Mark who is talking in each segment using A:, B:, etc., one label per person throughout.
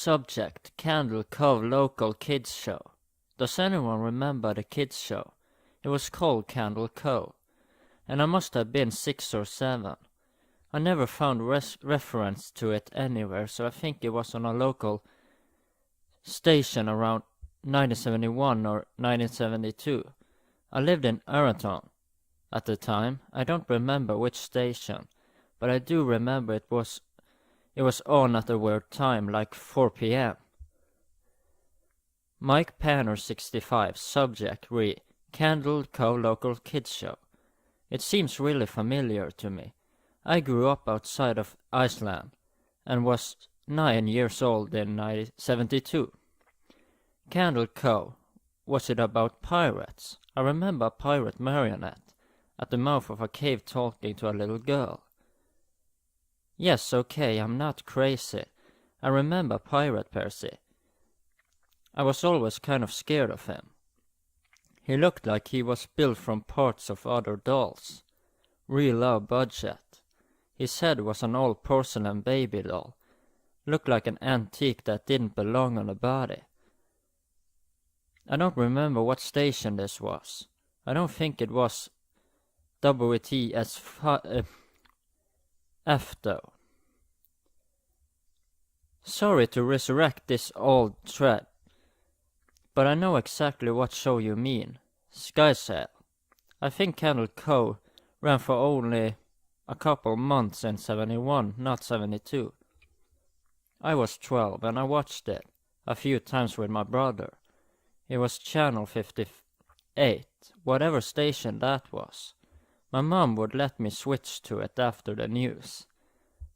A: Subject: Candle Cove local kids show. Does anyone remember the kids show? It was called Candle Cove, and I must have been 6 or 7. I never found reference to it anywhere, so I think it was on a local station around 1971 or 1972. I lived in Ironton at the time. I don't remember which station, but I do remember it was on at a weird time, like 4 p.m. Mike Panner 65, subject Candle Cove local kids show. It seems really familiar to me. I grew up outside of Iceland and was 9 years old in 1972. Candle Cove. Was it about pirates? I remember a pirate marionette at the mouth of a cave talking to a little girl. Yes, okay, I'm not crazy. I remember Pirate Percy. I was always kind of scared of him. He looked like he was built from parts of other dolls. Real low budget. His head was an old porcelain baby doll. Looked like an antique that didn't belong on a body. I don't remember what station this was. I don't think it was WTS F though. Sorry to resurrect this old thread, but I know exactly what show you mean. Sky Sail. I think Candle Cove ran for only a couple months in 71, not 72. I was 12 and I watched it a few times with my brother. It was channel 58, whatever station that was. My mom would let me switch to it after the news.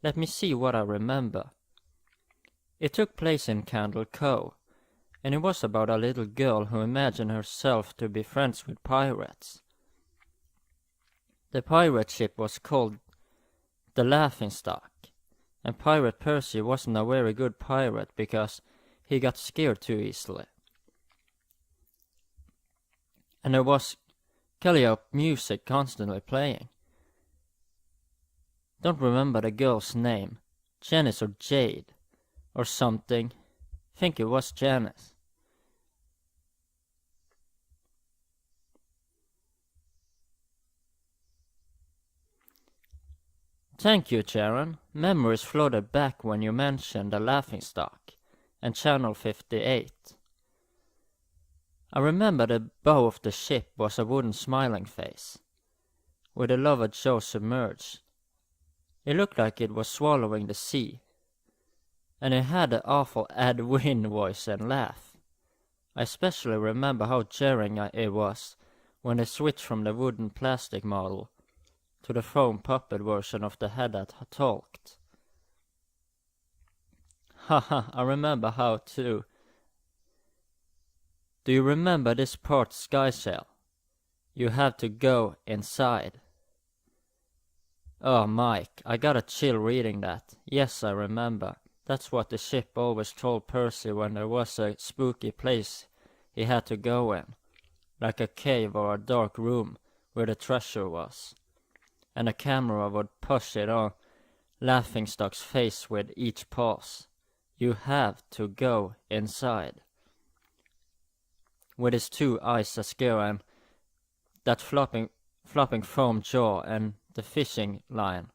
A: Let me see what I remember. It took place in Candle Cove, and it was about a little girl who imagined herself to be friends with pirates. The pirate ship was called the Laughingstock, and Pirate Percy wasn't a very good pirate because he got scared too easily. And there was Calliope music constantly playing. Don't remember the girl's name. Janice or Jade or something. Think it was Janice. Thank you, Sharon. Memories floated back when you mentioned the Laughingstock and Channel 58. I remember the bow of the ship was a wooden smiling face, with the loved Joe submerged. It looked like it was swallowing the sea, and it had the awful Ed Wynn voice and laugh. I especially remember how jarring it was when they switched from the wooden plastic model to the foam puppet version of the head that talked. Haha, I remember how too. Do you remember this part, Sky Sail? You have to go inside. Oh, Mike, I got a chill reading that. Yes, I remember. That's what the ship always told Percy when there was a spooky place he had to go in. Like a cave or a dark room where the treasure was. And the camera would push it on Laughingstock's face with each pause. You have to go inside. With his 2 eyes askew and that flopping foam jaw and the fishing line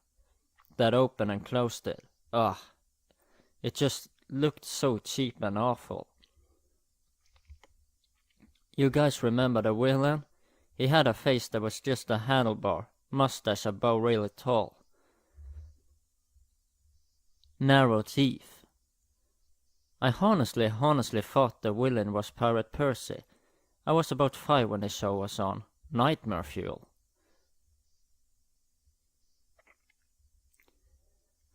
A: that opened and closed it. Ugh. It just looked so cheap and awful. You guys remember the villain? He had a face that was just a handlebar, mustache above really tall. Narrow teeth. I honestly thought the villain was Pirate Percy. I was about 5 when the show was on. Nightmare fuel.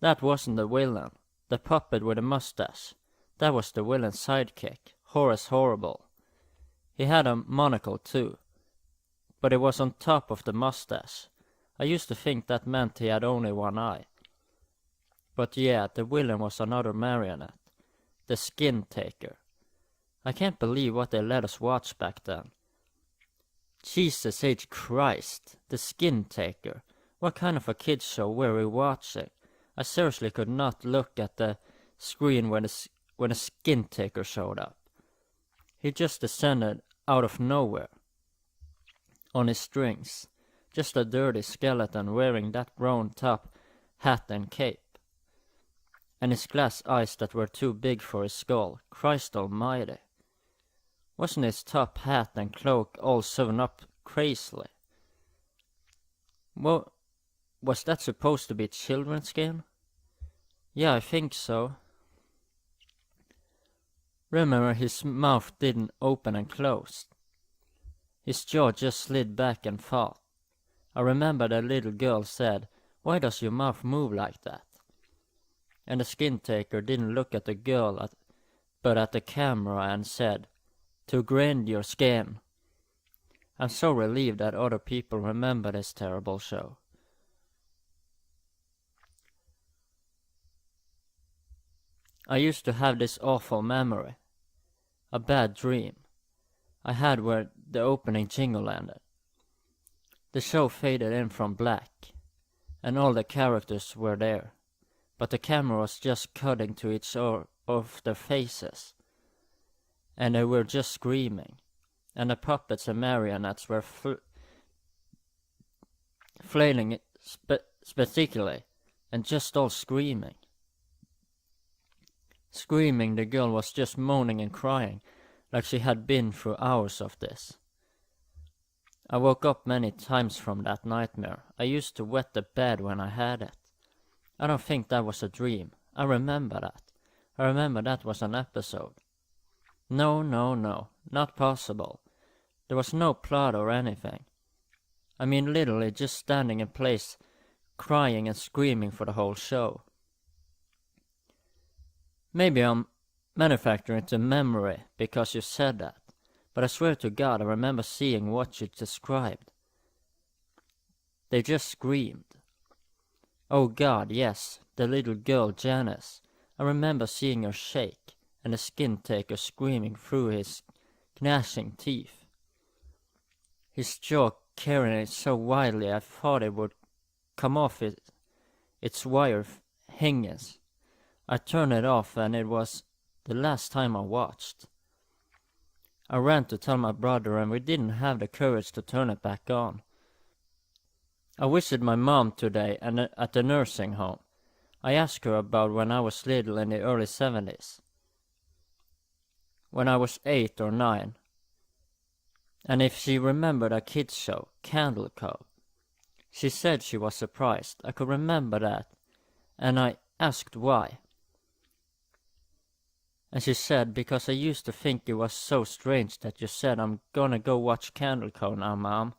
A: That wasn't the villain. The puppet with a mustache. That was the villain's sidekick, Horace Horrible. He had a monocle too, but it was on top of the mustache. I used to think that meant he had only 1 eye. But yeah, the villain was another marionette. The Skin Taker. I can't believe what they let us watch back then. Jesus H. Christ, The Skin Taker. What kind of a kids show were we watching? I seriously could not look at the screen when the when a skin taker showed up. He just descended out of nowhere on his strings, just a dirty skeleton wearing that round top hat and cape, and his glass eyes that were too big for his skull. Christ almighty. Wasn't his top hat and cloak all sewn up crazily? Well, was that supposed to be children's skin? Yeah, I think so. Remember, his mouth didn't open and close. His jaw just slid back and forth. I remember the little girl said, "Why does your mouth move like that?" And the skin taker didn't look at the girl but at the camera and said, "To grind your skin." I'm so relieved that other people remember this terrible show. I used to have this awful memory. A bad dream I had where the opening jingle ended. The show faded in from black, and all the characters were there, but the camera was just cutting to each of their faces, and they were just screaming, and the puppets and marionettes were flailing spectacularly, and just all screaming. Screaming, the girl was just moaning and crying, like she had been through hours of this. I woke up many times from that nightmare. I used to wet the bed when I had it. I don't think that was a dream. I remember that. I remember that was an episode. No, not possible. There was no plot or anything. I mean, literally just standing in place, crying and screaming for the whole show. Maybe I'm manufacturing it to memory because you said that, but I swear to God I remember seeing what you described. They just screamed. Oh God, yes, the little girl Janice. I remember seeing her shake, and the skin taker screaming through his gnashing teeth. His jaw carrying it so wildly I thought it would come off its wire hinges. I turned it off, and it was the last time I watched. I ran to tell my brother, and we didn't have the courage to turn it back on. I visited my mom today and at the nursing home. I asked her about when I was little in the early 70s. When I was 8 or 9. And if she remembered a kids show, Cove. She said she was surprised. I could remember that. And I asked why. And she said, because I used to think it was so strange that you said, "I'm gonna go watch Cove now, Mom."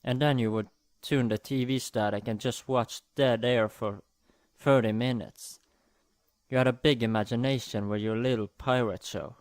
A: And then you would tune the TV static and just watch dead air for 30 minutes. You had a big imagination with your little pirate show.